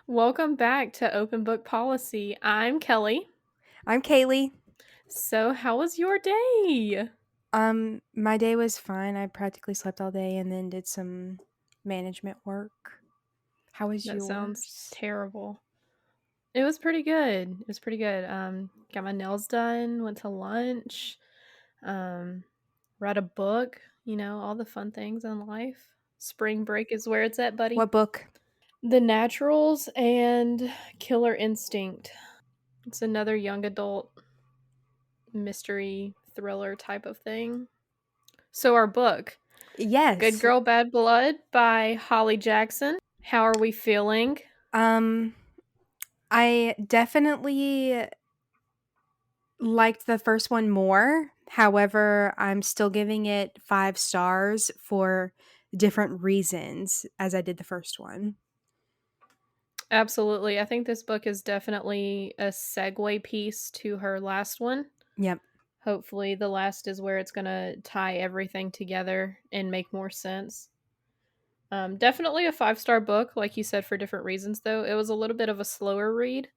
Welcome back to Open Book Policy. I'm Kelly. I'm Kaylee. So, how was your day? My day was fine. I practically slept all day and then did some management work. How was That sounds yours? terrible. It was pretty good. It was pretty good. Got my nails done, went to lunch, um, read a book, all the fun things in life. Spring break is where it's at, buddy. What book? The Naturals and Killer Instinct. It's another young adult mystery thriller type of thing. So, our book. Good Yes. Girl Bad Blood by Holly Jackson. How are we feeling? Um, I definitely liked the first one more. However, I'm still giving it 5 stars for different reasons as I did the first one. Absolutely. I think this book is definitely a segue piece to her last one. Yep. Hopefully, the last is where it's going to tie everything together and make more sense. Definitely a 5-star book, like you said, for different reasons, though. It was a little bit of a slower read.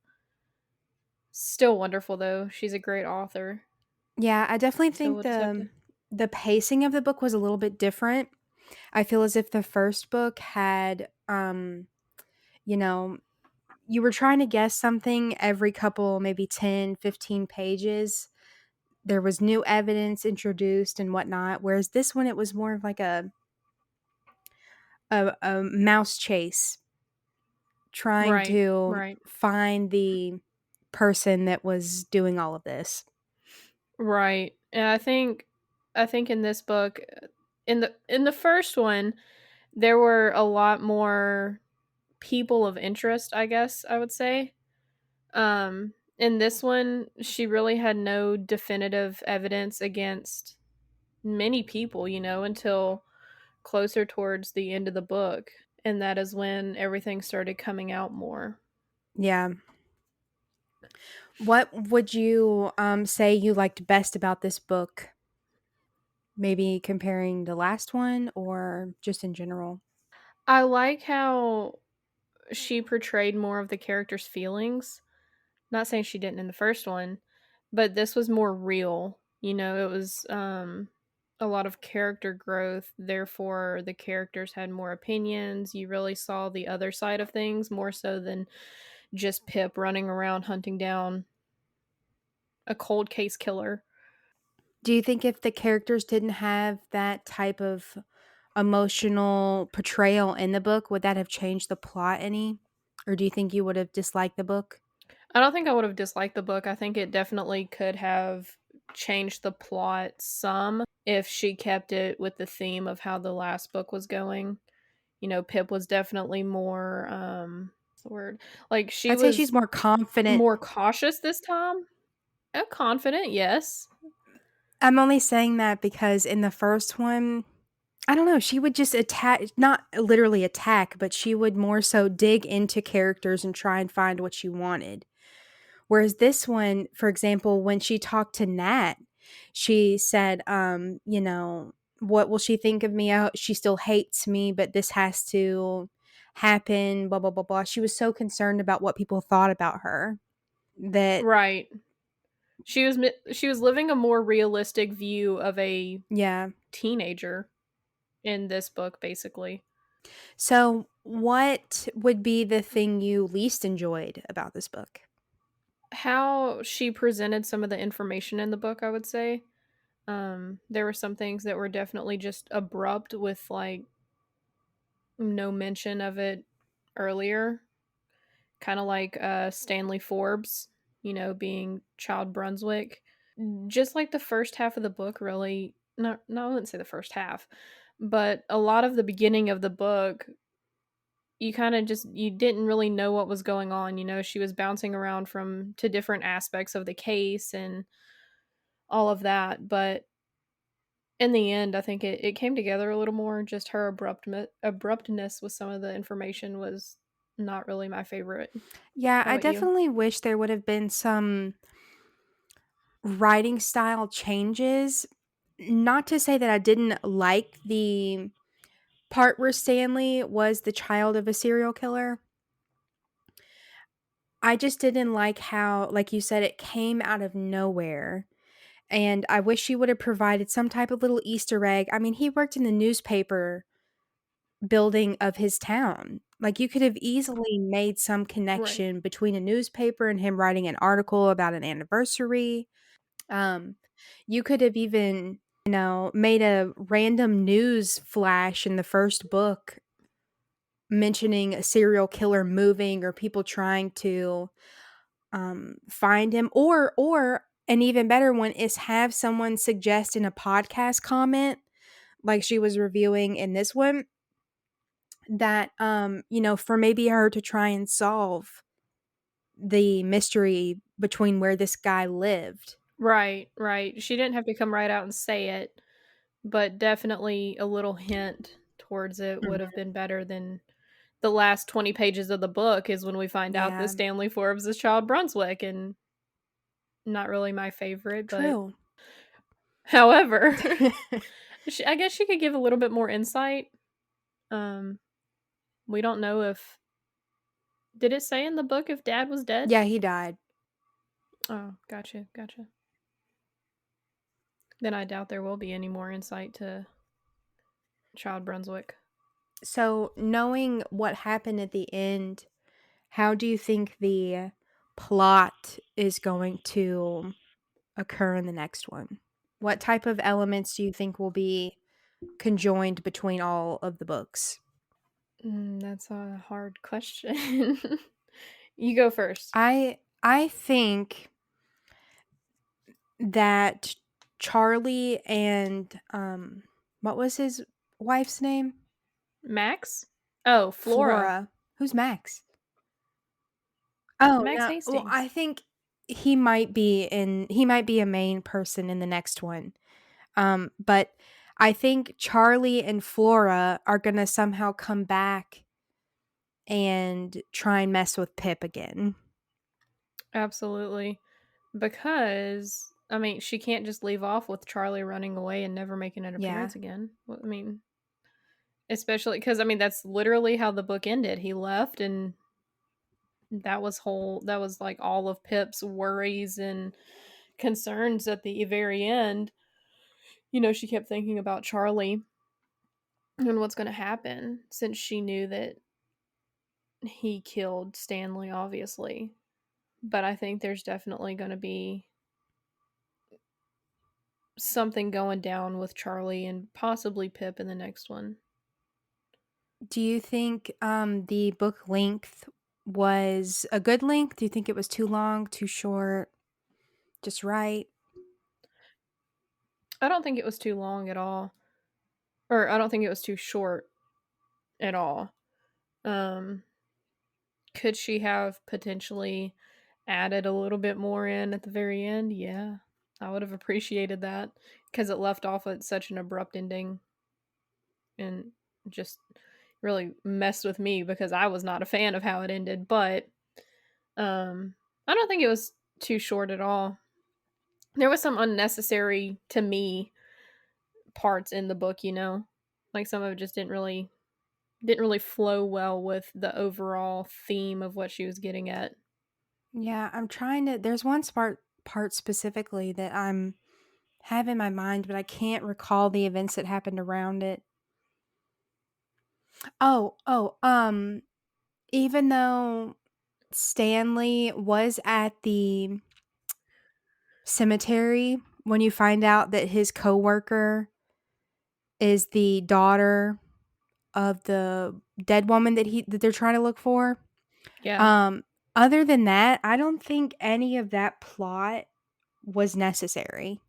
Still wonderful, though. She's a great author. Yeah, I definitely So think we'll just have the to. the pacing of the book was a little bit different. I feel as if the first book had you know, you were trying to guess something every couple, maybe 10, 15 pages. There was new evidence introduced and whatnot. Whereas this one, it was more of like a mouse chase, trying Right, to right. find the person that was doing all of this. Right. And I think in this book in the first one there were a lot more people of interest, I guess I would say. In this one she really had no definitive evidence against many people, until closer towards the end of the book, and that is when everything started coming out more. Yeah. What would you say you liked best about this book? Maybe comparing the last one or just in general? I like how she portrayed more of the character's feelings. Not saying she didn't in the first one, but this was more real. It was a lot of character growth, therefore the characters had more opinions. You really saw the other side of things more so than just Pip running around hunting down a cold case killer. Do you think if the characters didn't have that type of emotional portrayal in the book, would that have changed the plot any? Or do you think you would have disliked the book? I don't think I would have disliked the book. I think it definitely could have changed the plot some if she kept it with the theme of how the last book was going. Pip was definitely more what's the word? Like she I'd say she's was more confident. more cautious this time. Confident, yes. I'm only saying that because in the first one, I don't know, she would just attack, not literally attack, but she would more so dig into characters and try and find what she wanted. Whereas this one, for example, when she talked to Nat, she said, what will she think of me? She still hates me, but this has to happen, blah, blah, blah, blah. She was so concerned about what people thought about her that, Right. She was living a more realistic view of a yeah. teenager in this book basically. So, what would be the thing you least enjoyed about this book? How she presented some of the information in the book, I would say. There were some things that were definitely just abrupt with like no mention of it earlier. Kind of like Stanley Forbes, being Child Brunswick. Just like the first half of the book, really. Not, no, I wouldn't say the first half, but a lot of the beginning of the book, you kind of just you didn't really know what was going on. She was bouncing around from to different aspects of the case and all of that, but in the end, I think it came together a little more. Just her abruptness with some of the information was not really my favorite. Yeah, How I about you? definitely wish there would have been some writing style changes. Not to say that I didn't like the part where Stanley was the child of a serial killer, I just didn't like how, like you said, it came out of nowhere. And I wish she would have provided some type of little Easter egg. I mean, he worked in the newspaper building of his town. Like, you could have easily made some Right. connection between a newspaper and him writing an article about an anniversary. Um, you could have even, made a random news flash in the first book mentioning a serial killer moving or people trying to find him, or an even better one is have someone suggest in a podcast comment like she was reviewing in this one that for maybe her to try and solve the mystery between where this guy lived. Right, right. She didn't have to come right out and say it, but definitely a little hint towards it would have Mhm. been better than the last 20 pages of the book is when we find out that Yeah, Stanley Forbes is Child Brunswick, and not really my favorite, but true. however, I guess she could give a little bit more insight. Um, we don't know if did it say in the book if Dad was dead? Yeah, he died. Oh, gotcha, gotcha. Then I doubt there will be any more insight to Child Brunswick. So, knowing what happened at the end, how do you think the plot is going to occur in the next one? What type of elements do you think will be conjoined between all of the books? That's a hard question. You go first. I think that Charlie and what was his wife's name? Max? Oh, Flora. Flora. Who's Max? Oh, Max no. Well, I Hastings. think he might be a main person in the next one. But I think Charlie and Flora are gonna somehow come back and try and mess with Pip again. Absolutely. Because, I mean, she can't just leave off with Charlie running away and never making an Yeah. appearance again. Well, I mean, especially because, I mean, that's literally how the book ended. He left, and that was like all of Pip's worries and concerns at the very end. She kept thinking about Charlie and what's going to happen since she knew that he killed Stanley, obviously. But I think there's definitely going to be something going down with Charlie and possibly Pip in the next one. Do you think the book length was a good length? Do you think it was too long, too short, just right? I don't think it was too long at all, or I don't think it was too short at all. Um, could she have potentially added a little bit more in at the very end? Yeah, I would have appreciated that because it left off at such an abrupt ending and just really messed with me because I was not a fan of how it ended. But um, I don't think it was too short at all. There was some unnecessary to me parts in the book, like some of it just didn't really flow well with the overall theme of what she was getting at. Yeah, I'm trying to there's one part specifically that I'm have in my mind, but I can't recall the events that happened around it. Oh, even though Stanley was at the cemetery when you find out that his coworker is the daughter of the dead woman that they're trying to look for. Yeah. Um, Other than that, I don't think any of that plot was necessary.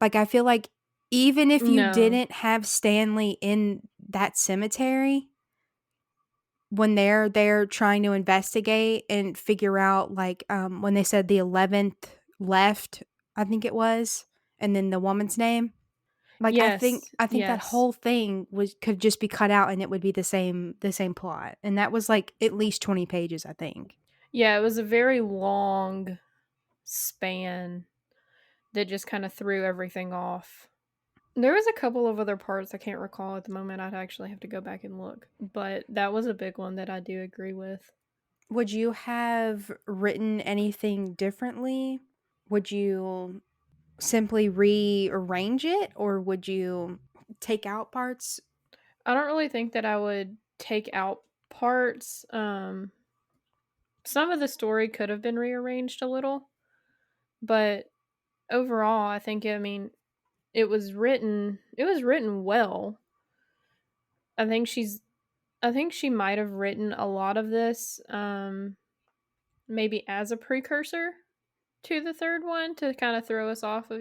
Like, I feel like even if you No. didn't have Stanley in that cemetery, when they're there trying to investigate and figure out, like, when they said the 11th left, I think it was, and then the woman's name, like, Yes. I think that Yes. whole thing was could just be cut out and it would be the same plot, and that was, like, at least 20 pages, I think. Yeah, it was a very long span that just kind of threw everything off. There was a couple of other parts I can't recall at the moment. I'd actually have to go back and look, but that was a big one that I do agree with. Would you have written anything differently? Would you simply rearrange it, or would you take out parts? I don't really think that I would take out parts. Some of the story could have been rearranged a little, but overall, I think, I mean, it was written well. I think she's I think she might have written a lot of this maybe as a precursor to the third one to kind of throw us off of,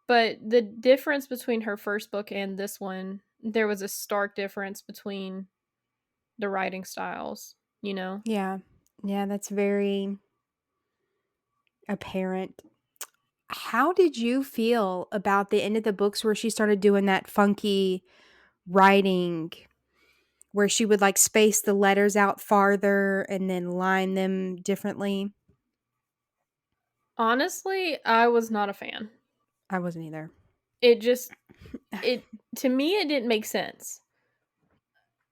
but the difference between her first book and this one, there was a stark difference between the writing styles, you know? Yeah. Yeah, that's very apparent. How did you feel about the end of the books where she started doing that funky writing where she would like space the letters out farther and then line them differently? Honestly, I was not a fan. I wasn't either. It just it to me it didn't make sense.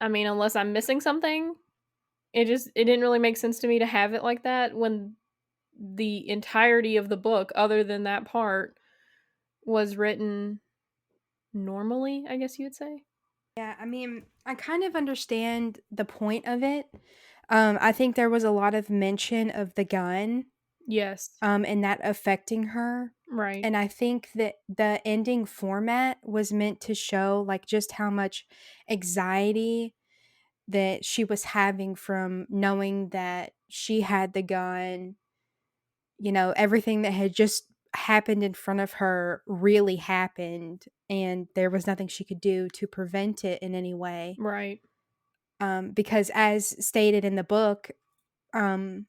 I mean, unless I'm missing something, it didn't really make sense to me to have it like that when the entirety of the book other than that part was written normally, I guess you would say. Yeah, I mean, I kind of understand the point of it. I think there was a lot of mention of the gun, Yes. and that affecting her. Right. And I think that the ending format was meant to show like just how much anxiety that she was having from knowing that she had the gun, everything that had just happened in front of her really happened, and there was nothing she could do to prevent it in any way. Right. Because, as stated in the book, um,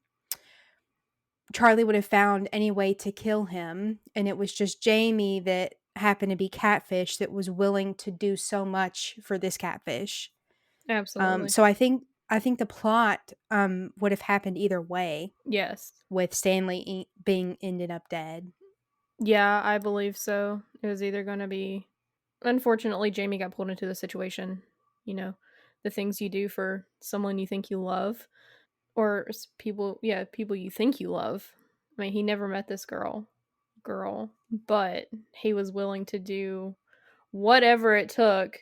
Charlie would have found any way to kill him, and it was just Jamie that happened to be catfish that was willing to do so much for this catfish. Absolutely. So I think the plot would have happened either way, Yes. with Stanley being ended up dead. Yeah, I believe so. It was either going to be, unfortunately, Jamie got pulled into the situation, you know, the things you do for someone you think you love or people, yeah, people you think you love. I mean, he never met this girl, but he was willing to do whatever it took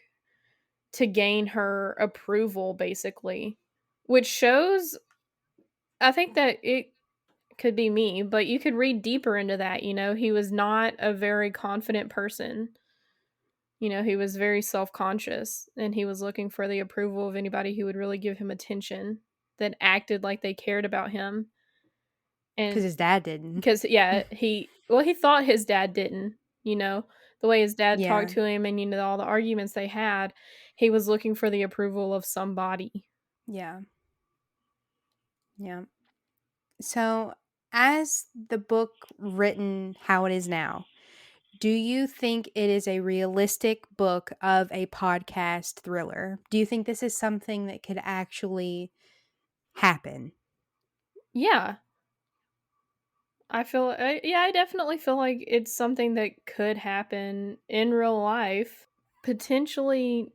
to gain her approval basically, which shows, I think that it could be me, but you could read deeper into that, he was not a very confident person. He was very self-conscious and he was looking for the approval of anybody who would really give him attention, that acted like they cared about him. Because And his dad didn't. because yeah, he thought his dad didn't, the way his dad talked Yeah, to him and all the arguments they had, he was looking for the approval of somebody. yeah, yeah. So, as the book written how it is now, do you think it is a realistic book of a podcast thriller? Do you think this is something that could actually happen? Yeah, I definitely feel like it's something that could happen in real life. Potentially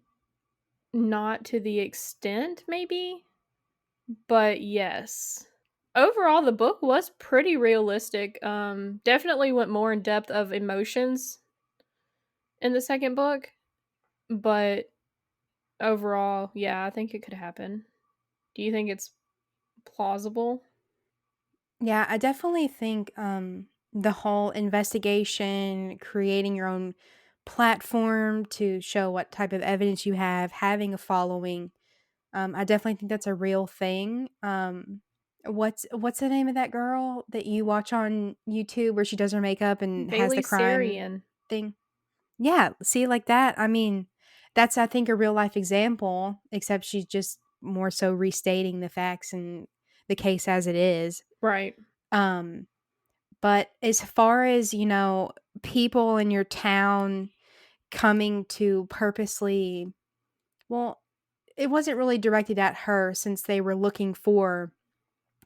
not to the extent, maybe, but yes. Overall, the book was pretty realistic. Definitely went more in depth of emotions in the second book, but overall, yeah, I think it could happen. Do you think it's plausible? Yeah, I definitely think the whole investigation, creating your own platform to show what type of evidence you have, having a following, I definitely think that's a real thing. What's the name of that girl that you watch on YouTube where she does her makeup and has Bailey the crime Sarian. thing? Yeah, see, like that. I mean, that's, I think, a real life example, except she's just more so restating the facts and the case as it is. Right. Um, but as far as, people in your town coming to purposely, well, it wasn't really directed at her since they were looking for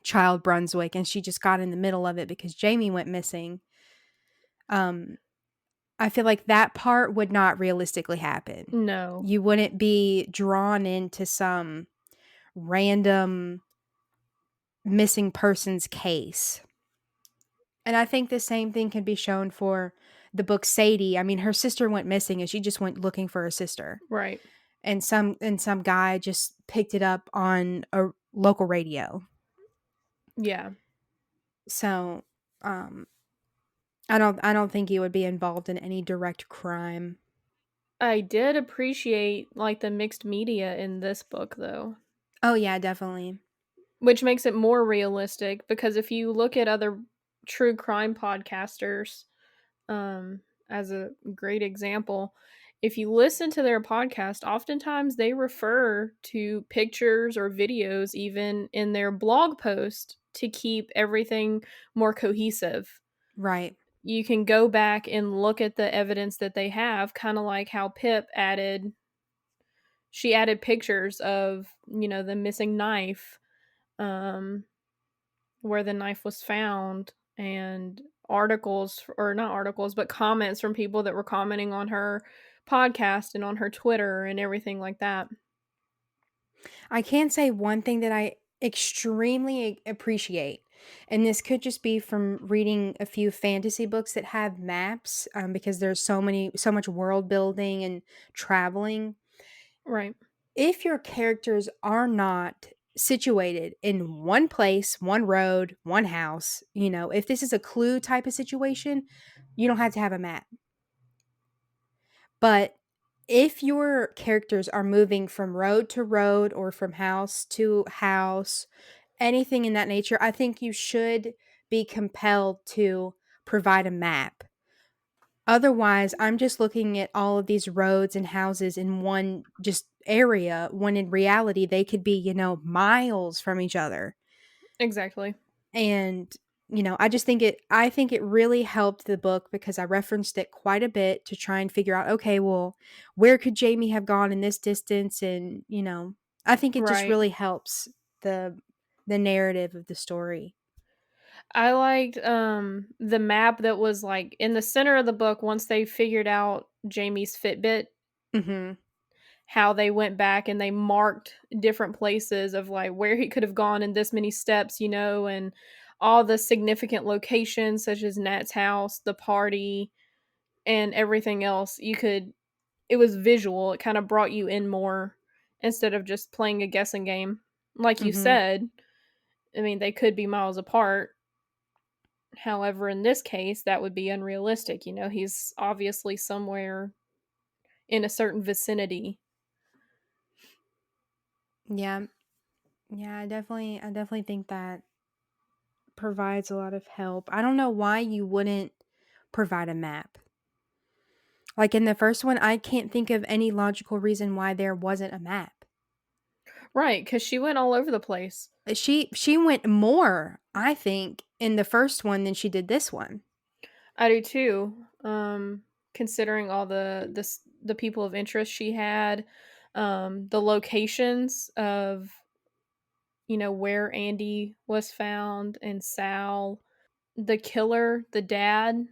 Child Brunswick and she just got in the middle of it because Jamie went missing. Um, I feel like that part would not realistically happen. No. You wouldn't be drawn into some random missing persons case. And I think the same thing can be shown for the book Sadie. I mean, her sister went missing and she just went looking for her sister. Right. And some guy just picked it up on a local radio. Yeah. So, um I don't think he would be involved in any direct crime. I did appreciate like the mixed media in this book though, Oh yeah, definitely. which makes it more realistic because if you look at other true crime podcasters, as a great example, if you listen to their podcast, oftentimes they refer to pictures or videos even in their blog post to keep everything more cohesive. Right. You can go back and look at the evidence that they have, kind of like how Pip added she added pictures of, the missing knife, um where the knife was found, and articles, or not articles, but comments from people that were commenting on her podcast and on her Twitter and everything like that. I can say one thing that I extremely appreciate, and this could just be from reading a few fantasy books that have maps, because there's so much world building and traveling. Right. If your characters are not situated in one place, one road, one house, if this is a clue type of situation, you don't have to have a map. But if your characters are moving from road to road or from house to house, anything in that nature, I think you should be compelled to provide a map. Otherwise, I'm just looking at all of these roads and houses in one just area when in reality they could be, miles from each other. Exactly. And I think it really helped the book because I referenced it quite a bit to try and figure out, okay, well, where could Jamie have gone in this distance? And, I think it just Right. really helps the the narrative of the story. I liked the map that was like in the center of the book once they figured out Jamie's Fitbit, Mhm. how they went back and they marked different places of like where he could have gone in this many steps, and all the significant locations such as Nat's house, the party, and everything else. It was visual. It kind of brought you in more instead of just playing a guessing game. Like you Mhm. said, I mean, they could be miles apart. However, in this case, that would be unrealistic. He's obviously somewhere in a certain vicinity. Yeah. Yeah, I definitely think that provides a lot of help. I don't know why you wouldn't provide a map. Like in the first one, I can't think of any logical reason why there wasn't a map. Right, because she went all over the place. She went more, I think, in the first one than she did this one. I do too. Considering all the people of interest she had, the locations of where Andy was found and Sal, the killer, the dad,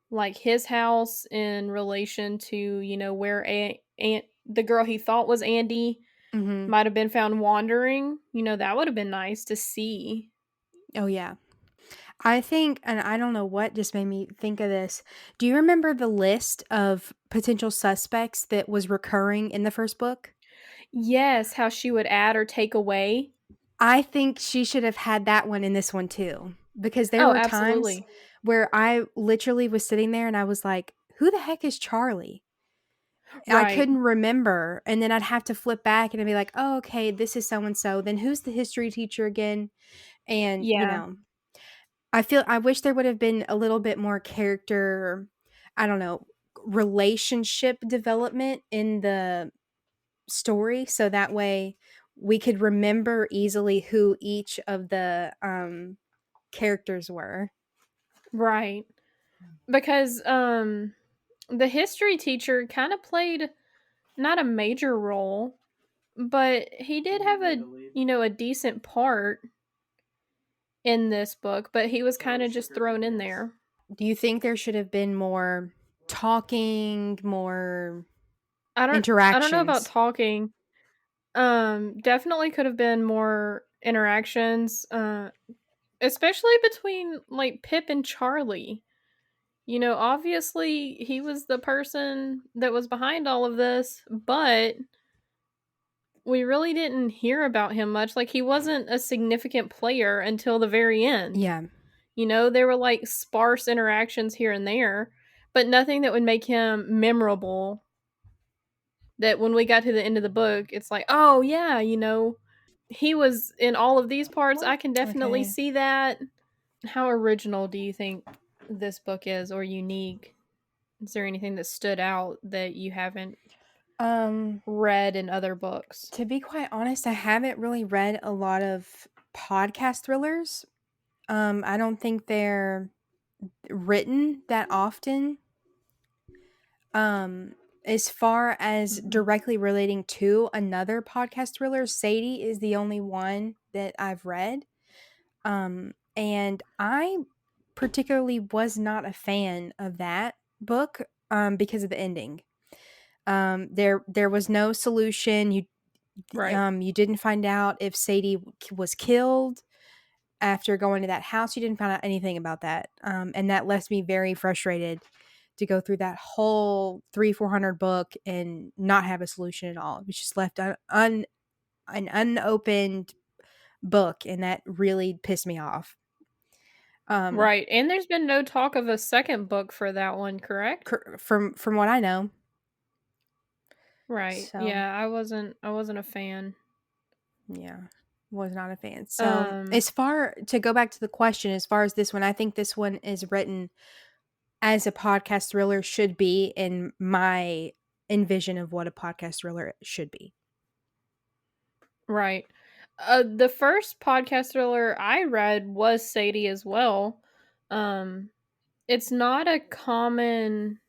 like his house in relation to where the girl he thought was Andy Mhm. might have been found wandering. That would have been nice to see. Oh, yeah. I think and I don't know what just made me think of this. Do you remember the list of potential suspects that was recurring in the first book? Yes, how she would add or take away. I think she should have had that one in this one too, because there Oh, were times absolutely. where I literally was sitting there and I was like, "Who the heck is Charlie?" I Right. couldn't remember, and then I'd have to flip back and I'd be like, "Oh, okay, this is so and so. Then who's the history teacher again?" And, Yeah. I wish there would have been a little bit more character, I don't know, relationship development in the story so that way we could remember easily who each of the characters were. Right. Because the history teacher kind of played not a major role, but he did have a decent part in this book, but he was kind of just thrown in there. Do you think there should have been more talking, more I don't know about interactions? talking. Definitely could have been more interactions, especially between like Pip and Charlie. You know, obviously he was the person that was behind all of this, but we really didn't hear about him much. Like, he wasn't a significant player until the very end. Yeah. You know, there were like sparse interactions here and there, but nothing that would make him memorable. That when we got to the end of the book, it's like, oh, yeah, you know, he was in all of these parts. I can definitely Okay. see that. How original do you think this book is, or unique? Is there anything that stood out that you haven't Um, read in other books? to be quite honest, I haven't really read a lot of podcast thrillers. I don't think they're written that often. Um, as far as Mhm. directly relating to another podcast thriller, Sadie is the only one that I've read. And I particularly was not a fan of that book because of the ending. There was no solution. Right. You didn't find out if Sadie was killed after going to that house. You didn't find out anything about that, and that left me very frustrated to go through that whole 300-400 book and not have a solution at all. It was just left an unopened book, and that really pissed me off. Um, Right. And there's been no talk of a second book for that one, correct? from what I know. Right. So Yeah, I wasn't a fan. yeah, was not a fan. So Um as far to go back to the question, as far as this one, I think this one is written as a podcast thriller should be in my envision of what a podcast thriller should be. right. The first podcast thriller I read was Sadie as well. Um it's not a common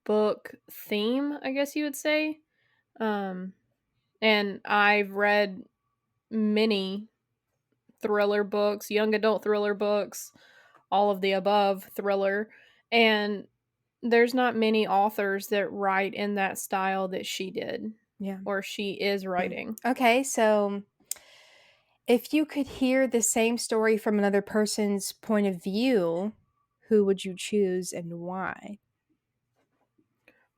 book theme, I guess you would say. Um and I've read many thriller books, young adult thriller books, all of the above thriller, and there's not many authors that write in that style that she did Yeah. or she is writing. Okay, so if you could hear the same story from another person's point of view, who would you choose and why?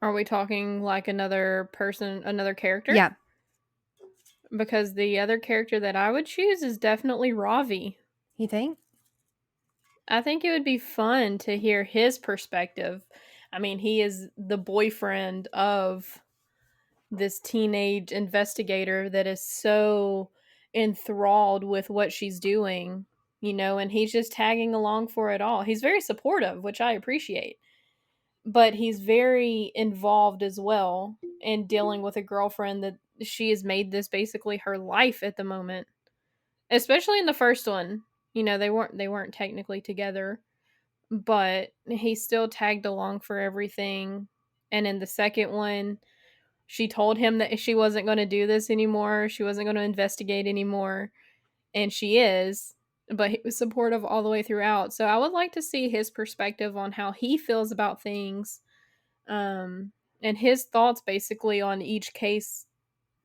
Are we talking like another person, another character? Yeah, Because the other character that I would choose is definitely Ravi. you think? I think it would be fun to hear his perspective. I mean, he is the boyfriend of this teenage investigator that is so enthralled with what she's doing, you know, and he's just tagging along for it all. He's very supportive, which I appreciate, but he's very involved as well in dealing with a girlfriend that she has made this basically her life at the moment. Especially in the first one. You know, they weren't technically together, but he still tagged along for everything. And in the second one, she told him that she wasn't going to do this anymore. She wasn't going to investigate anymore. And she is. But he was supportive all the way throughout. So I would like to see his perspective on how he feels about things, um, and his thoughts basically on each case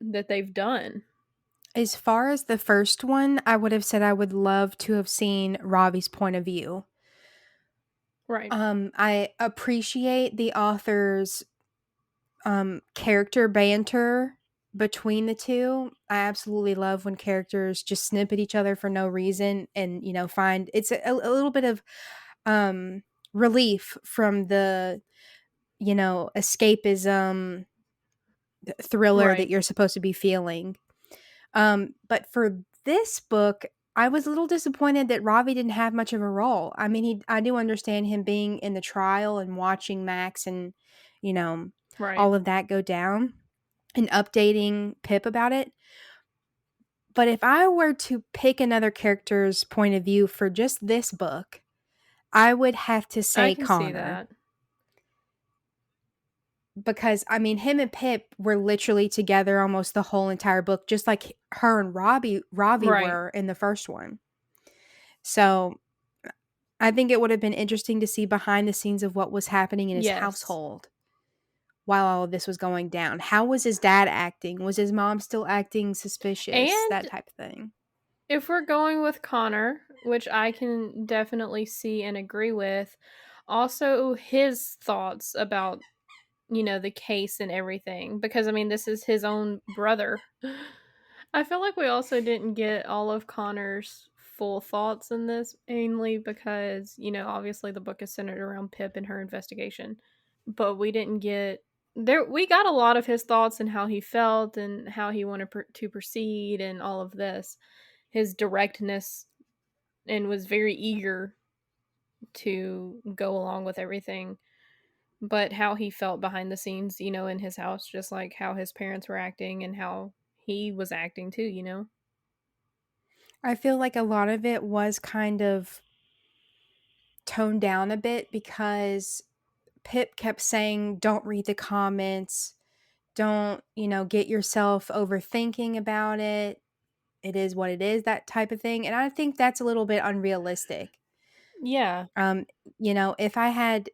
that they've done. As far as the first one, I would have said I would love to have seen Ravi's point of view. Right. I appreciate the author's character banter between the two. I absolutely love when characters just snip at each other for no reason and, find it's a little bit of um relief from the, escapism thriller that Right. you're supposed to be feeling. But for this book, I was a little disappointed that Ravi didn't have much of a role. I mean, I do understand him being in the trial and watching Max and, you know, Right. all of that go down and updating Pip about it. But if I were to pick another character's point of view for just this book, I would have to I say can see Connor. that. Because, I mean, him and Pip were literally together almost the whole entire book, just like her and Ravi Right. were in the first one. So I think it would have been interesting to see behind the scenes of what was happening in his Yes. household. while all of this was going down? How was his dad acting? Was his mom still acting suspicious? That And type of thing. if we're going with Connor, which I can definitely see and agree with, also his thoughts about, the case and everything, because I mean, this is his own brother. I feel like we also didn't get all of Connor's full thoughts in this, mainly because, obviously the book is centered around Pip and her investigation, but we didn't get there. We got a lot of his thoughts and how he felt and how he wanted to proceed and all of this, his directness, and was very eager to go along with everything. But how he felt behind the scenes, in his house, just like how his parents were acting and how he was acting too. I feel like a lot of it was kind of toned down a bit because Pip kept saying, "Don't read the comments. Don't, get yourself overthinking about it. It is what it is," that type of thing. And I think that's a little bit unrealistic. Yeah. Um, if I had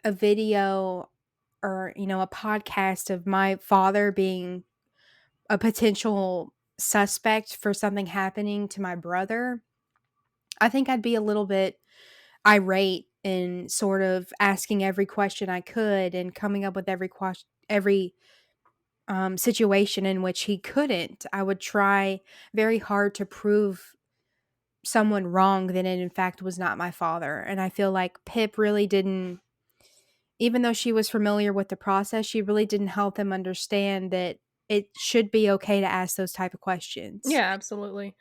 a video or, a podcast of my father being a potential suspect for something happening to my brother, I think I'd be a little bit irate and sort of asking every question I could and coming up with every situation in which he couldn't. I would try very hard to prove someone wrong that it in fact was not my father. And I feel like Pip really didn't, even though she was familiar with the process, she really didn't help him understand that it should be okay to ask those type of questions. Yeah, absolutely.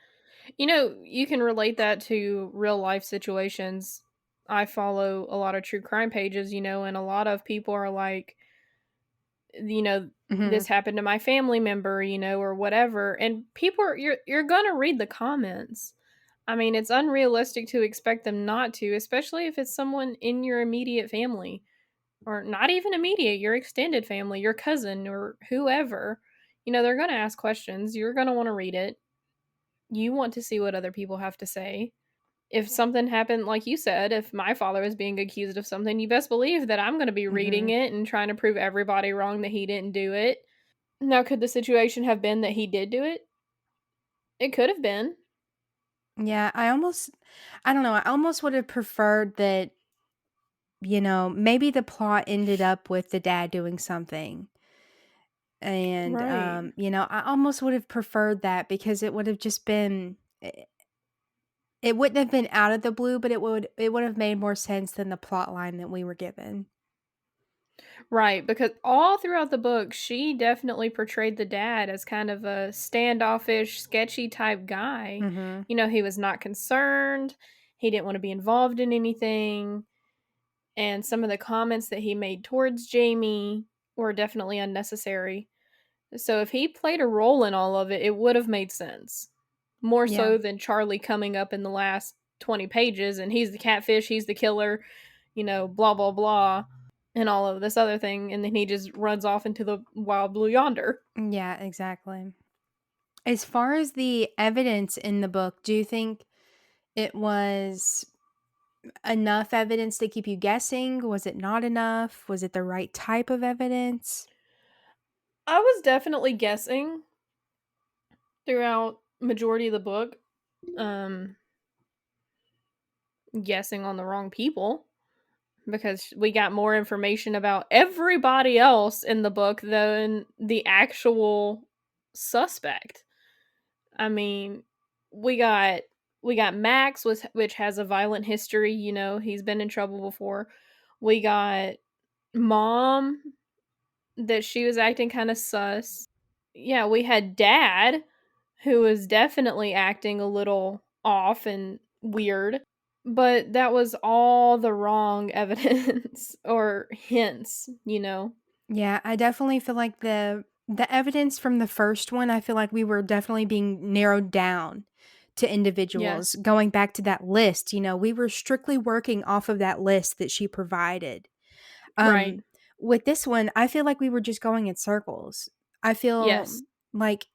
You can relate that to real life situations. I follow a lot of true crime pages, and a lot of people are like, Hmm. this happened to my family member, or whatever. And people are you're gonna read the comments. I mean, it's unrealistic to expect them not to, especially if it's someone in your immediate family, or not even immediate, your extended family, your cousin or whoever. They're going to ask questions. You're going to want to read it. You want to see what other people have to say. If something happened, like you said, if my father is being accused of something, you best believe that I'm going to be reading Hmm. it and trying to prove everybody wrong that he didn't do it. Now, could the situation have been that he did do it? It could have been. Yeah, I don't know. I almost would have preferred that, maybe the plot ended up with the dad doing something. And, Right. I almost would have preferred that because it would have just been, it wouldn't have been out of the blue, but it would have made more sense than the plot line that we were given. Right, because all throughout the book, she definitely portrayed the dad as kind of a standoffish, sketchy type guy. Mhm. He was not concerned, he didn't want to be involved in anything, and some of the comments that he made towards Jamie were definitely unnecessary. So if he played a role in all of it, it would have made sense. More Yeah. so than Charlie coming up in the last 20 pages and he's the catfish, he's the killer, blah, blah, blah, and all of this other thing. And then he just runs off into the wild blue yonder. Yeah, exactly. As far as the evidence in the book, do you think it was enough evidence to keep you guessing? Was it not enough? Was it the right type of evidence? I was definitely guessing throughout majority of the book, um, guessing on the wrong people because we got more information about everybody else in the book than the actual suspect. I mean, we got we got Max, which has a violent history. He's been in trouble before. We got Mom, that she was acting kind of sus. Yeah, we had Dad, who was definitely acting a little off and weird. But that was all the wrong evidence or hints. Yeah, I definitely feel like the evidence from the first one, I feel like we were definitely being narrowed down to individuals. Yes. Going back to that list, we were strictly working off of that list that she provided. Right. Um, with this one, I feel like we were just going in circles. I feel Yes. like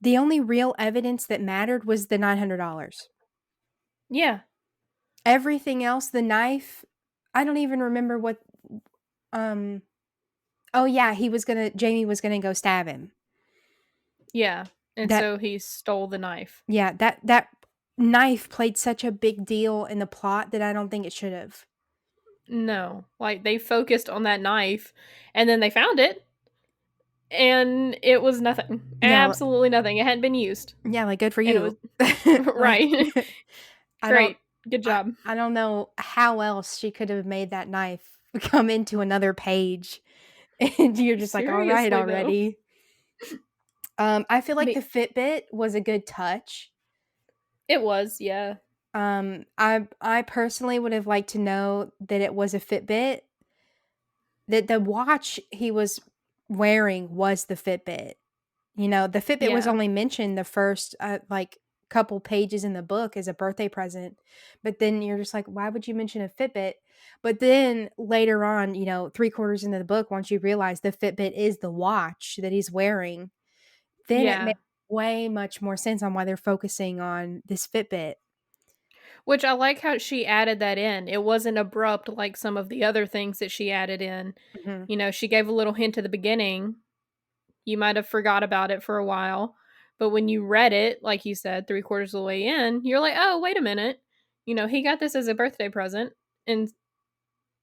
the only real evidence that mattered was the $900. Yeah. Everything else, the knife, I don't even remember what um Oh, yeah, Jamie was gonna go stab him. Yeah, and That so he stole the knife. Yeah, that knife played such a big deal in the plot that I don't think it should've. No, like, they focused on that knife, and then they found it, and it was nothing. Yeah, Absolutely nothing. It hadn't been used, yeah, like, good for and it you. was Like, right. I don't Great. Good job. I don't know how else she could have made that knife come into another page, and you're just like, "Alright, Seriously, though. already." I feel like the Me Fitbit was a good touch. It was, yeah. I personally would have liked to know that it was a Fitbit, that the watch he was wearing was the Fitbit. You know, the Fitbit was Yeah. only mentioned the first, like, couple pages in the book as a birthday present, but then you're just like, "Why would you mention a Fitbit?" But then later on, 3 quarters into the book, once you realize the Fitbit is the watch that he's wearing, then it Yeah. makes way much more sense on why they're focusing on this Fitbit. Which I like how she added that in. It wasn't abrupt like some of the other things that she added in. Mhm. You know, she gave a little hint at the beginning. You might have forgot about it for a while, but when you read it, like you said, 3/4 of the way in, you're like, "Oh, wait a minute. You know, he got this as a birthday present, and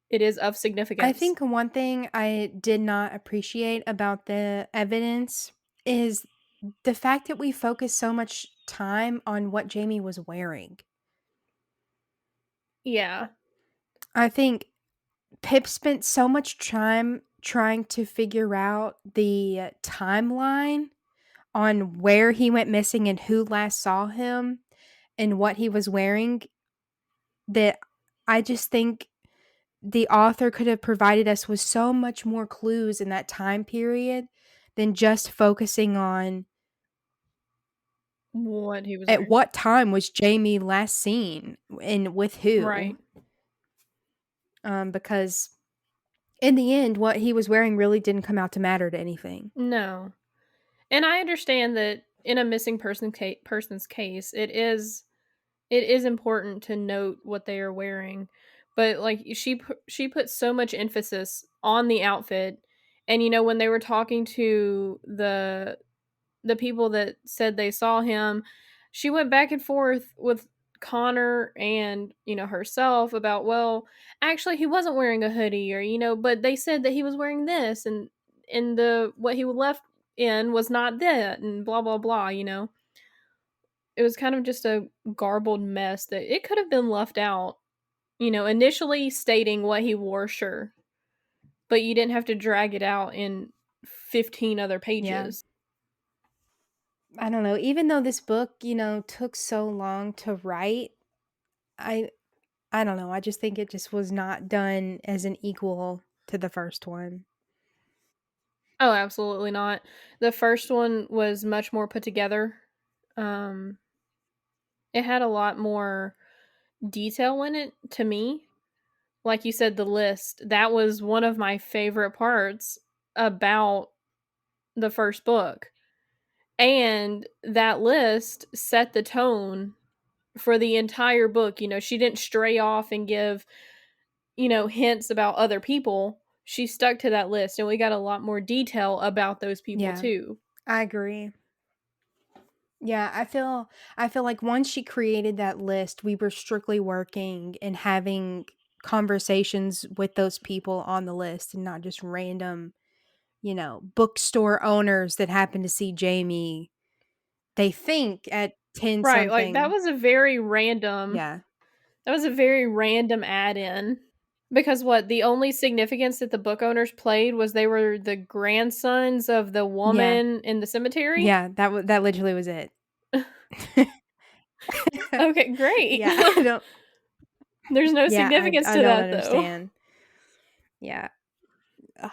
it is of I significance." think one thing I did not appreciate about the evidence is the fact that we focus so much time on what Jamie was wearing. Yeah. I think Pip spent so much time trying to figure out the timeline on where he went missing and who last saw him and what he was wearing, that I just think the author could have provided us with so much more clues in that time period than just focusing on What he was at wearing. what time was Jamie last seen and with who. Right. Because in the end, what he was wearing really didn't come out to matter to anything. No. And I understand that in a missing person's case, it is important to note what they are wearing, but, like, she put so much emphasis on the outfit, and, when they were talking to the people that said they saw him, she went back and forth with Connor and, herself about, well, actually he wasn't wearing a hoodie, or, but they said that he was wearing this, and the what he left in was not that, and blah blah blah. It was kind of just a garbled mess that it could have been left out. Initially stating what he wore, sure, but you didn't have to drag it out in 15 other Yeah. pages. I don't know. Even though this book, took so long to write, I I don't know. I just think it just was not done as an equal to the first one. Oh, absolutely not. The first one was much more put together. Um, it had a lot more detail in it to me. Like you said, the list, that was one of my favorite parts about the first book. And that list set the tone for the entire book. She didn't stray off and give, hints about other people. She stuck to that list, and we got a lot more detail about those people Yeah, too. I agree. Yeah, I feel like once she created that list, we were strictly working and having conversations with those people on the list and not just random, bookstore owners that happen to see Jamie, they think at 10 Right, like, something. Yeah. that was a very random add-in, because what, the only significance that the book owners played was they were the grandsons of the Yeah. woman in the cemetery? Yeah, that literally was it. Okay, great. Yeah, I don't There's no yeah, significance I to don't that, though. understand. Yeah. Ugh,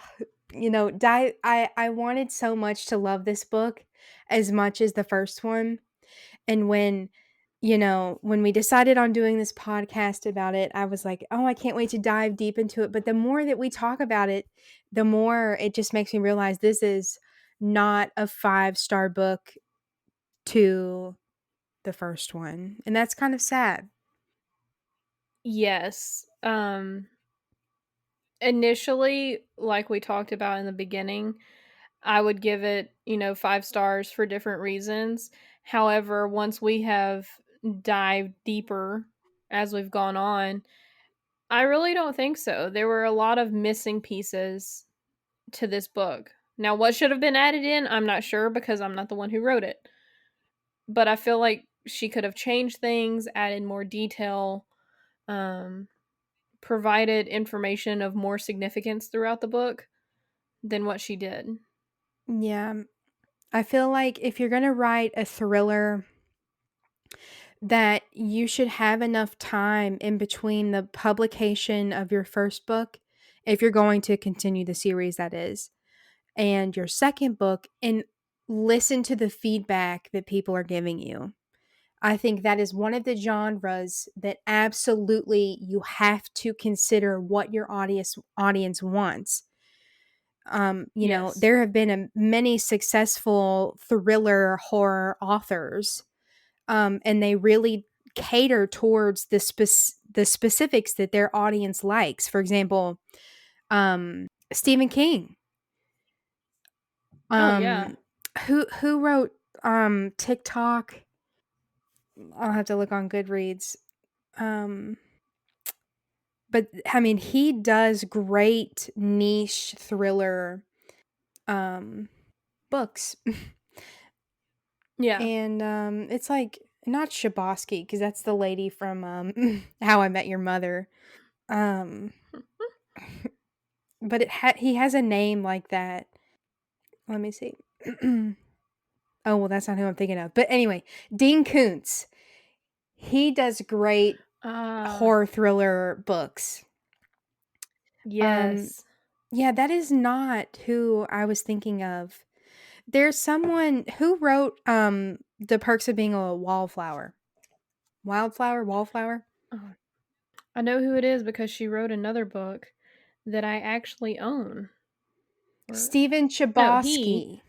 I wanted so much to love this book as much as the first one, and when we decided on doing this podcast about it, I was like, "Oh, I can't wait to dive deep into it," but the more that we talk about it, the more it just makes me realize this is not a five-star book to the first one, and that's kind of sad. Yes, Initially, like we talked about in the beginning, I would give it, 5 stars for different reasons. However, once we have dived deeper as we've gone on, I really don't think so. There were a lot of missing pieces to this book. Now, what should have been added in, I'm not sure because I'm not the one who wrote it. But I feel like she could have changed things, added more detail, um, provided information of more significance throughout the book than what she did. Yeah. I feel like if you're going to write a thriller, that you should have enough time in between the publication of your first book, if you're going to continue the series, that is, and your second book, and listen to the feedback that people are giving you. I think that is one of the genres that absolutely you have to consider what your audience wants. Yes. There have been many successful thriller horror authors, and they really cater towards the specifics that their audience likes. For example, Stephen King. Oh, yeah. Um, who wrote TikTok? I'll have to look on Goodreads. Um, but I mean, he does great niche thriller um books. Yeah. And it's like not Shabosky because that's the lady from How I Met Your Mother. Um, but he has a name like that. Let me see. Oh well, that's not who I'm thinking of. But anyway, Dean Koontz. He does great Ah, horror thriller books. Um, yes. yeah, that is not who I was thinking of. There's someone who wrote The Perks of Being a Wallflower. Wallflower. Oh, I know who it is because she wrote another book that I actually own. Or Stephen no, he. Chbosky.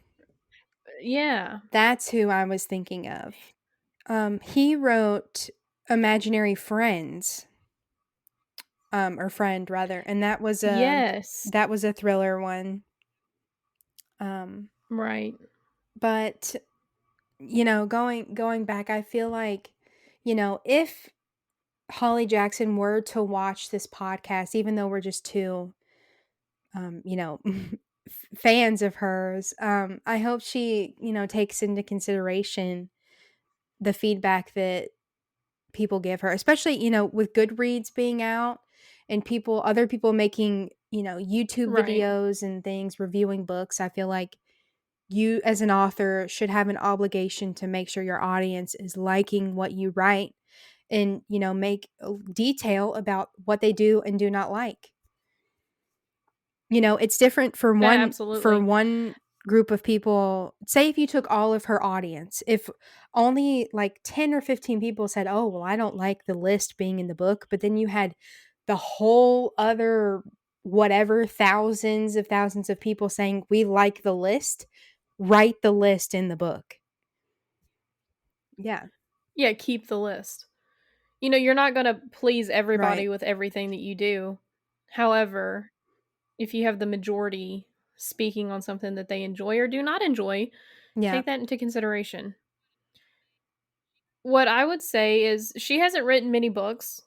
Yeah. That's who I was thinking of. He wrote Imaginary Friends, or Friend rather, and Yes. that was a thriller one. Um, Right. but going back, I feel like, if Holly Jackson were to watch this podcast, even though we're just two, fans of hers, I hope she, takes into consideration the feedback that people give her, especially, with Goodreads being out and other people making, YouTube Right. videos and things, reviewing books. I feel like you as an author should have an obligation to make sure your audience is liking what you write and, make detail about what they do and do not like. It's different for Absolutely. one group of people. Say if you took all of her audience, if only like 10 or 15 people said, "Oh, well, I don't like the list being in the book," but then you had the whole other whatever thousands of people saying, "We like the list," write the list in the book. Yeah, Yeah, keep the list. You're not going to please everybody right. with everything that you do. However, if you have the majority speaking on something that they enjoy or do not enjoy, Yeah. take that into consideration. What I would say is she hasn't written many books.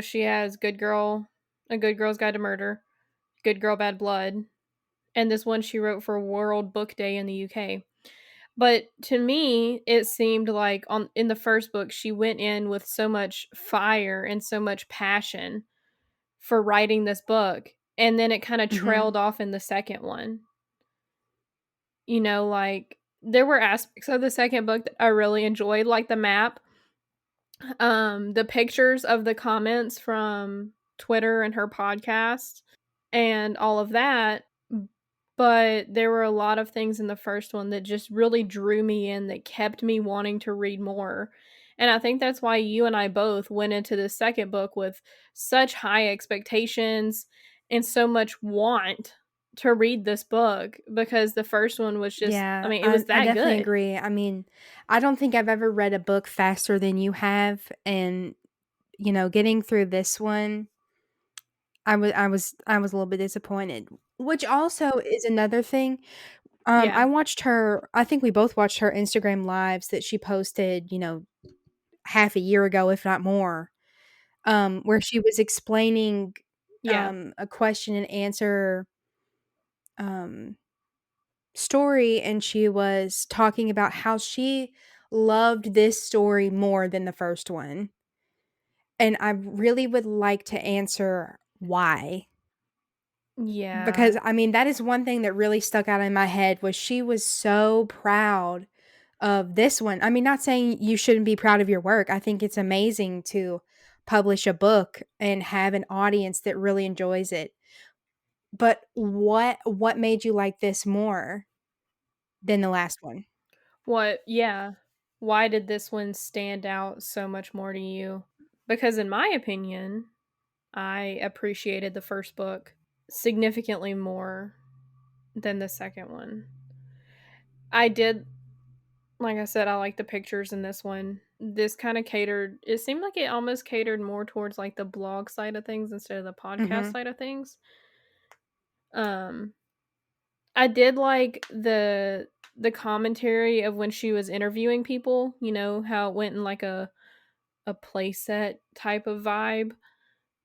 She has A Good Girl's Guide to Murder, Good Girl Bad Blood, and this one she wrote for World Book Day in the UK. But to me, it seemed like on in the first book she went in with so much fire and so much passion for writing this book, and then it kind of Mhm. trailed off in the second one. Like there were aspects of the second book that I really enjoyed, like the map, the pictures of the comments from Twitter and her podcast and all of that. But there were a lot of things in the first one that just really drew me in, that kept me wanting to read more. And I think that's why you and I both went into the second book with such high expectations and so much want to read this book, because the first one was just, I Yeah, mean, it was I that definitely good. agree. I mean, I don't think I've ever read a book faster than you have, and, getting through this one, I was a little bit disappointed, which also is another thing. I Yeah. watched her I think we both watched her Instagram lives that she posted, half a year ago, if not more, where she was explaining, Yeah. a question and answer, um, story, and she was talking about how she loved this story more than the first one, and I really would like to answer why. Because, Yeah. I mean, that is one thing that really stuck out in my head was she was so proud of this one. I mean, not saying you shouldn't be proud of your work. I think it's amazing to publish a book and have an audience that really enjoys it. But what made you like this more than the last one? What yeah. Why did this one stand out so much more to you? Because in my opinion, I appreciated the first book significantly more than the second one. I did like I said, I like the pictures in this one. This kinda catered it seemed like it almost catered more towards, like, the blog side of things instead of the podcast Mhm. side of things. Um, I did like the commentary of when she was interviewing people, how it went in, like, a playset type of vibe.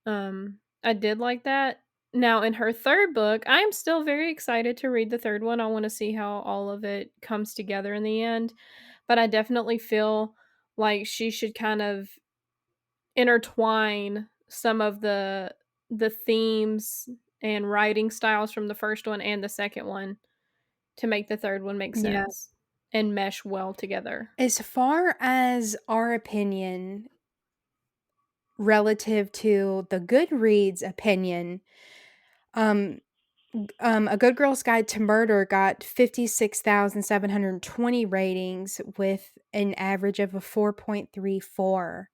I did like that. Now in her 3rd book, I'm still very excited to read the 3rd one. I wanna see how all of it comes together in the end, but I definitely feel like she should kind of intertwine some of the themes and writing styles from the 1st one and the 2nd one to make the 3rd one make Yeah. sense and mesh well together. As far as our opinion relative to the Goodreads opinion, um, A Good Girl's Guide to Murder got 56,720 ratings with an average of a 4.34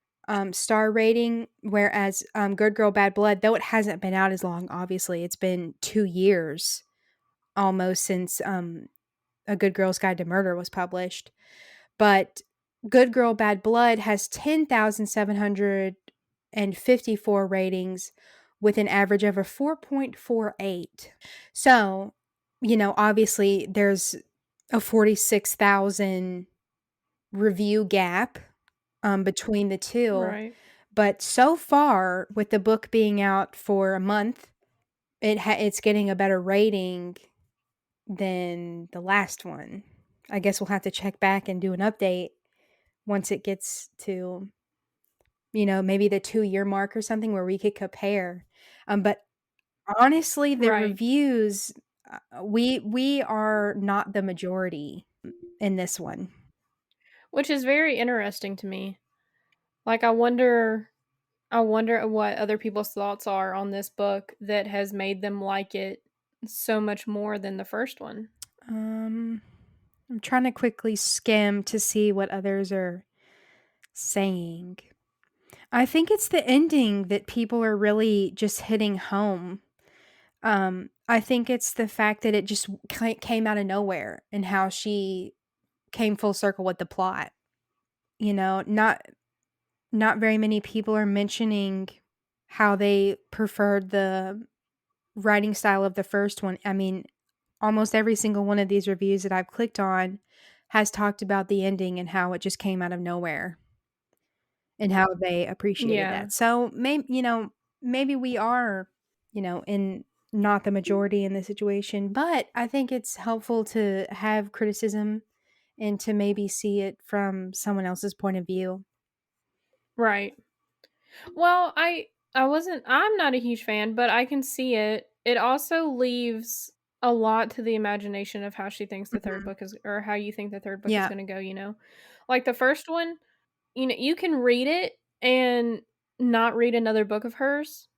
star rating, whereas Good Girl Bad Blood, though it hasn't been out as long, obviously, it's been 2 years almost since A Good Girl's Guide to Murder was published. But Good Girl Bad Blood has 10,754 ratings with an average of a 4.48. So, obviously there's a 46,000 review gap between the two. Right. But so far, with the book being out for a month, it's getting a better rating than the last one. I guess we'll have to check back and do an update once it gets to, maybe the 2-year mark or something where we could compare. But honestly, the Right. reviews, we are not the majority in this one. Which is very interesting to me. Like I wonder what other people's thoughts are on this book that has made them like it so much more than the first one. Um, I'm trying to quickly skim to see what others are saying. I think it's the ending that people are really just hitting home. I think it's the fact that it just came out of nowhere and how she came full circle with the plot. Not very many people are mentioning how they preferred the writing style of the first one. I mean, almost every single one of these reviews that I've clicked on has talked about the ending and how it just came out of nowhere and how they appreciated Yeah. that. So maybe we are, in not the majority in the situation, but I think it's helpful to have criticism and to maybe see it from someone else's point of view. Right. Well, I'm not a huge fan, but I can see it. It also leaves a lot to the imagination of how she thinks the 3rd Mhm. book is or how you think the 3rd book is Yeah. gonna go. Like the first one, you can read it and not read another book of hers,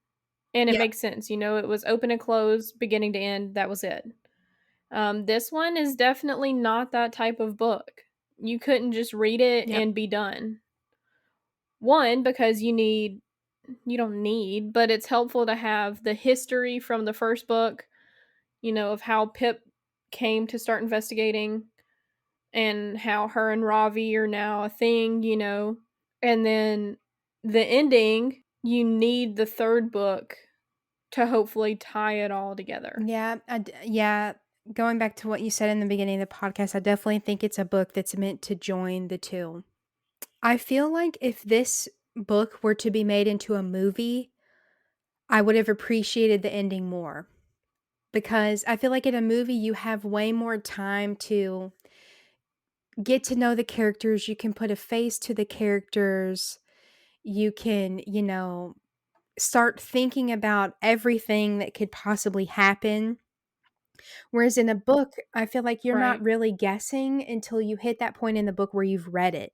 and it Yep. makes sense, it was open and closed, beginning to end, that was it. This one is definitely not that type of book. You couldn't just read it Yep. and be done. One, because you don't need, but it's helpful to have the history from the first book, of how Pip came to start investigating and how her and Ravi are now a thing. And then the ending, you need the 3rd book to hopefully tie it all together. Yeah, yeah. Going back to what you said in the beginning of the podcast, I definitely think it's a book that's meant to join the two. I feel like if this book were to be made into a movie, I would have appreciated the ending more because I feel like in a movie you have way more time to get to know the characters, you can put a face to the characters, you can, start thinking about everything that could possibly happen. Whereas in a book, I feel like you're not Right. really guessing until you hit that point in the book where you've read it.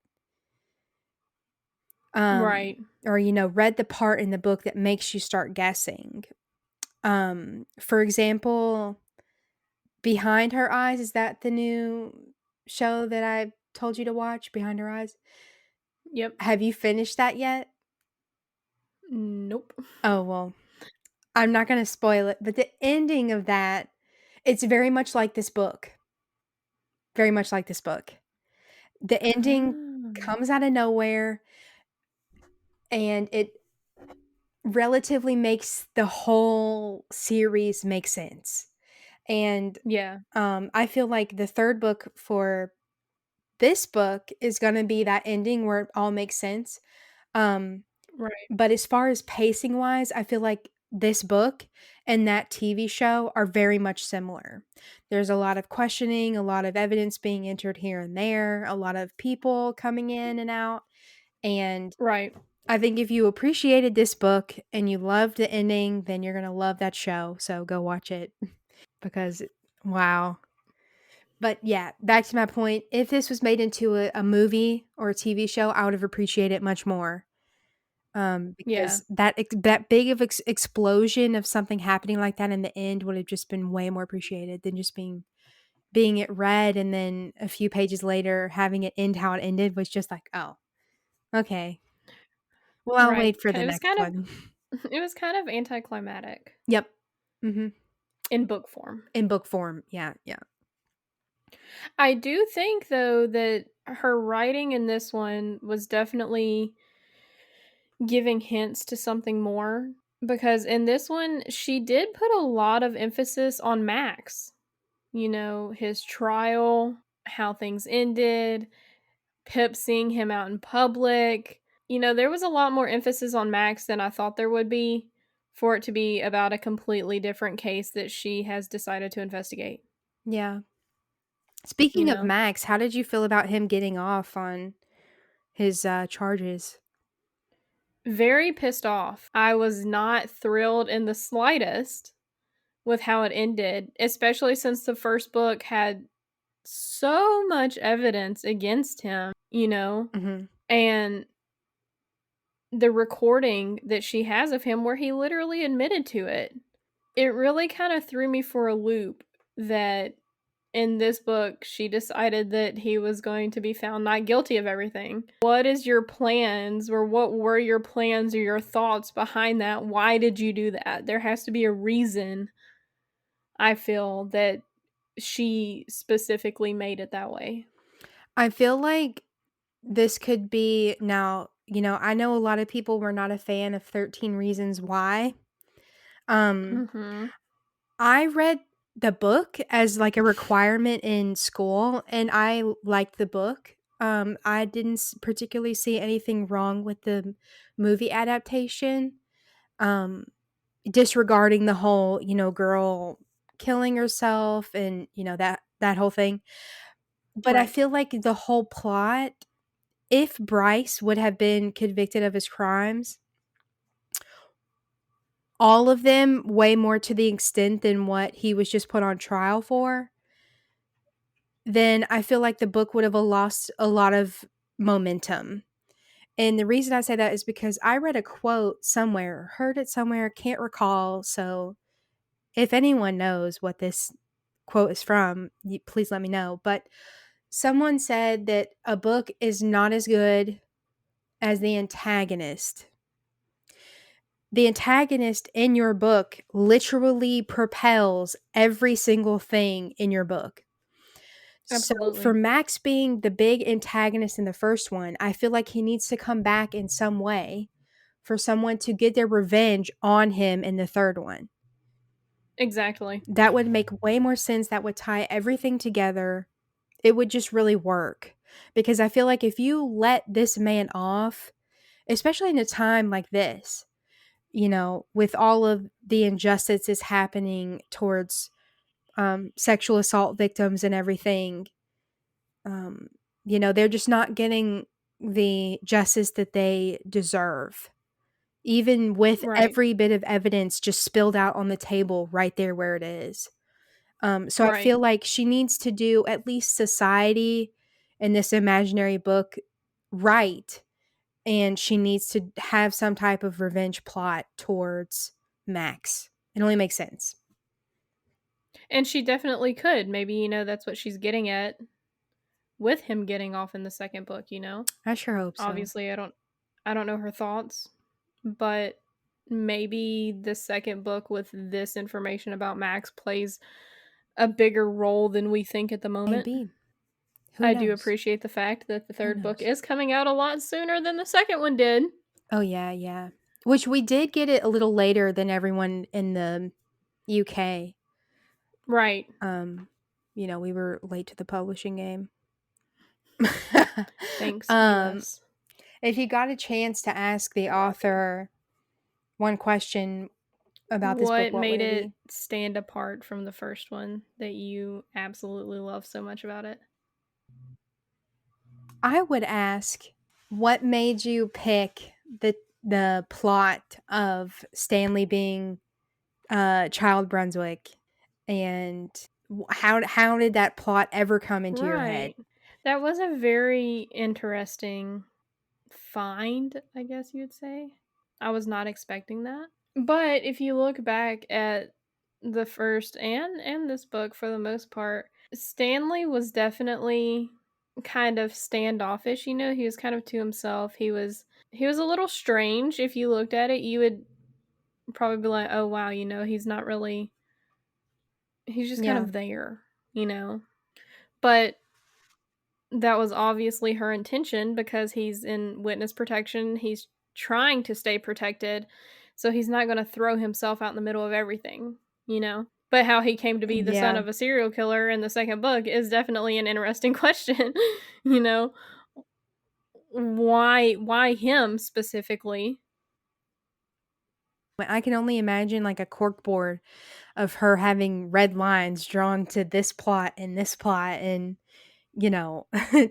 Right. Or read the part in the book that makes you start guessing. For example, Behind Her Eyes, is that the new show that I told you to watch, Behind Her Eyes? Yep. Have you finished that yet? Nope. Oh, well, I'm not gonna spoil it, but the ending of that, it's very much like this book. Very much like this book. The ending Ah. comes out of nowhere, and it relatively makes the whole series make sense. And, Yeah. I feel like the 3rd book for this book is gonna be that ending where it all makes sense. Um, Right. but as far as pacing wise, I feel like this book and that TV show are very much similar. There's a lot of questioning, a lot of evidence being entered here and there, a lot of people coming in and out, and Right. I think if you appreciated this book and you loved the ending, then you're gonna love that show, so go watch it because wow. But yeah, back to my point, if this was made into a movie or a TV show, I would have appreciated it much more, Yeah. because that big of explosion of something happening like that in the end would have just been way more appreciated than just being it read and then a few pages later having it end how it ended was just like, "Oh, okay. Well, I'll Right. wait for the It was next kind one." of it was kind of anticlimactic Yep. Mhm. in book form. In book form. Yeah, yeah. I do think though that her writing in this one was definitely giving hints to something more because in this one she did put a lot of emphasis on Max. His trial, how things ended, Pip seeing him out in public. There was a lot more emphasis on Max than I thought there would be for it to be about a completely different case that she has decided to investigate, Yeah. you Speaking of know? Max, how did you feel about him getting off on his, charges? Very pissed off. I was not thrilled in the slightest with how it ended, especially since the first book had so much evidence against him, Mhm. and the recording that she has of him where he literally admitted to it. It really kind of threw me for a loop that in this book she decided that he was going to be found not guilty of everything. What is your plans or what were your plans or your thoughts behind that? Why did you do that? There has to be a reason, I feel, that she specifically made it that way. I feel like this could be now, I know a lot of people were not a fan of 13 Reasons Why. Um, Mhm. I read the book as, like, a requirement in school, and I liked the book. I didn't particularly see anything wrong with the movie adaptation, um, disregarding the whole, girl killing herself and, that whole thing. But I Right. feel like the whole plot, if Bryce would have been convicted of his crimes, all of them way more to the extent than what he was just put on trial for, then I feel like the book would have lost a lot of momentum. And the reason I say that is because I read a quote somewhere, heard it somewhere, can't recall. So if anyone knows what this quote is from, please let me know. But someone said that a book is not as good as the antagonist. The antagonist in your book literally propels every single thing in your book. So, for Absolutely. Max being the big antagonist in the first one, I feel like he needs to come back in some way for someone to get their revenge on him in the third one. Exactly. That would make way more sense. That would tie everything together. It would just really work. Because I feel like if you let this man off, especially in a time like this, you know, with all of the injustices happening towards sexual assault victims and everything, um, you know, they're just not getting the justice that they deserve, even with Right. every bit of evidence just spilled out on the table right there where it is. So I Right. feel like she needs to do at least society in this imaginary book right. And she needs to have some type of revenge plot towards Max. It only makes sense. And she definitely could. Maybe, that's what she's getting at with him getting off in the second book. I sure hope so. Obviously, I don't know her thoughts, but maybe the second book with this information about Max plays a bigger role than we think at the moment. Maybe. Who I do knows? appreciate the fact that the Who third book knows? is coming out a lot sooner than the second one did. Oh, yeah, yeah. Which we did get it a little later than everyone in the UK. Right. Um, you know, we were late to the publishing game. Thanks, um, US. if you got a chance to ask the author one question about this book, What what would made it it be? stand apart from the first one that you absolutely love so much about it? I would ask, what made you pick the plot of Stanley being Child Brunswick, and how did that plot ever come into your head? Right. That was a very interesting find, I guess you'd say. I was not expecting that. But if you look back at the first and this book for the most part, Stanley was definitely kind of standoffish, he was kind of to himself. He was a little strange. If you looked at it, you would probably be like, "Oh wow, he's just kind Yeah, of there." But that was obviously her intention because he's in witness protection. He's trying to stay protected. So he's not going to throw himself out in the middle of everything. But how he came to be the son yeah. of a serial killer in the second book is definitely an interesting question. you know, why him specifically? I can only imagine like a corkboard of her having red lines drawn to this plot, and you know,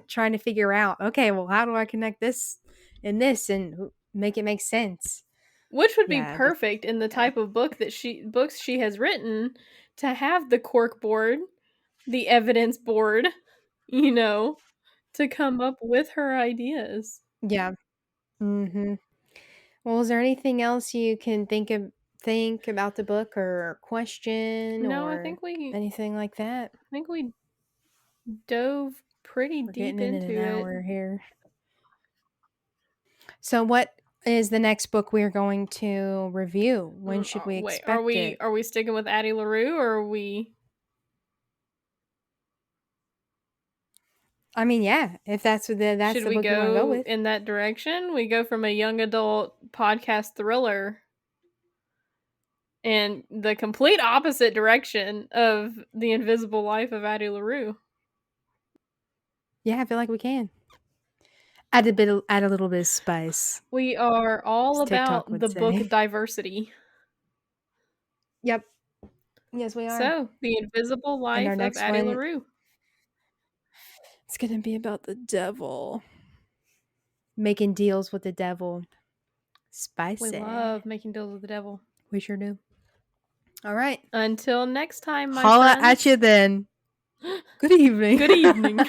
trying to figure out, okay, well, how do I connect this and this and make it make sense? Which would be Yeah, just perfect in the yeah. type of books she has written to have the cork board, the evidence board, you know, to come up with her ideas. Yeah. Mhm. Well, is there anything else you can think about the book or question No, I or think we anything like that? I think we dove pretty We're getting deep in into an it. hour here. So what is the next book we're going to review? When should we Wait, are expect we it? are we sticking with Addie LaRue or are we I mean, yeah, if that's should the we book you want to go go with. in that direction? We go from a young adult podcast thriller and the complete opposite direction of The Invisible Life of Addie LaRue. Yeah, I feel like we can. Add a little bit of spice, We are all as TikTok about would the book say. diversity. Yep. Yes, we are. So, The Invisible And our Life of next Addie one, LaRue. it's going to be about the devil. Making deals with the devil. We Spicy. love making deals with the devil. We sure do. All right. Until next time, my Holla at you friends. then. Good evening. Good evening.